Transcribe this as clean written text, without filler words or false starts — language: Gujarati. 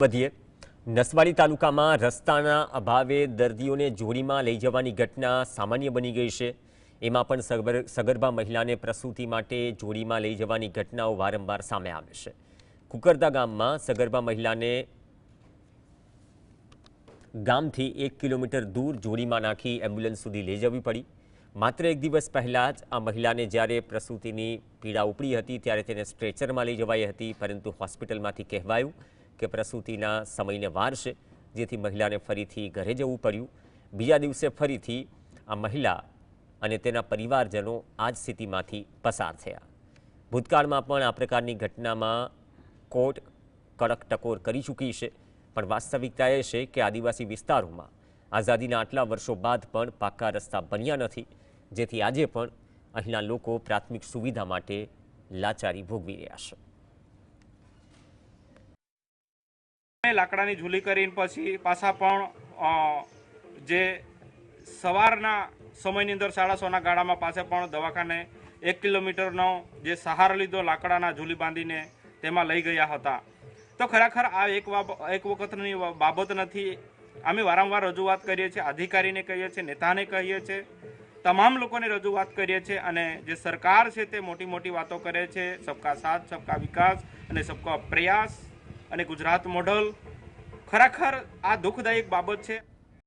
વધીએ નસવાડી તાલુકામાં રસ્તાના અભાવે દર્દીઓને જોડીમાં લઈ જવાની ઘટના સામાન્ય બની ગઈ છે। એમાં પણ સગર્ભા મહિલાને પ્રસૂતિ માટે જોડીમાં લઈ જવાની ઘટનાઓ વારંવાર સામે આવે છે। કુકરદા ગામમાં સગર્ભા મહિલાને ગામથી 1 કિલોમીટર દૂર જોડીમાં નાખી એમ્બ્યુલન્સ સુધી લઈ જવી પડી। માત્ર એક દિવસ પહેલાં જ આ મહિલાને જ્યારે પ્રસૂતિની પીડા ઉપડી હતી ત્યારે તેને સ્ટ્રેચરમાં લઈ જવાઈ હતી, પરંતુ હોસ્પિટલમાંથી કહેવાયું કે પ્રસૂતિના સમયને વાર છે, જેથી મહિલાને ફરીથી ઘરે જવું પડ્યું। બીજા દિવસે ફરીથી આ મહિલા અને તેના પરિવારજનો આ જ સ્થિતિમાંથી પસાર થયા। ભૂતકાળમાં પણ આ પ્રકારની ઘટનામાં કોર્ટ કડક ટકોર કરી ચૂકી છે, પણ વાસ્તવિકતા એ છે કે આદિવાસી વિસ્તારોમાં આઝાદીના આટલા વર્ષો બાદ પણ પાકા રસ્તા બન્યા નથી, જેથી આજે પણ અહીંના લોકો પ્રાથમિક સુવિધા માટે લાચારી ભોગવી રહ્યા છે। લાકડાની ઝૂલી કરીને પછી પાછા પણ જે સવારના સમયની અંદર 6:30 ગાળામાં પાછા પણ દવાખાને 1 કિલોમીટરનો જે સહારો લીધો લાકડાના ઝૂલી બાંધીને તેમાં લઈ ગયા હતા। તો ખરેખર આ એક વખતની બાબત નથી। અમે વારંવાર રજૂઆત કરીએ છીએ, અધિકારીને કહીએ છીએ, નેતાને કહીએ છીએ, તમામ લોકોને રજૂઆત કરીએ છીએ, અને જે સરકાર છે તે મોટી મોટી વાતો કરે છે, સબકા સાથ, સબકા વિકાસ અને સબકા પ્રયાસ અને ગુજરાત મોડલ। ખરેખર આ દુઃખદાયક બાબત છે।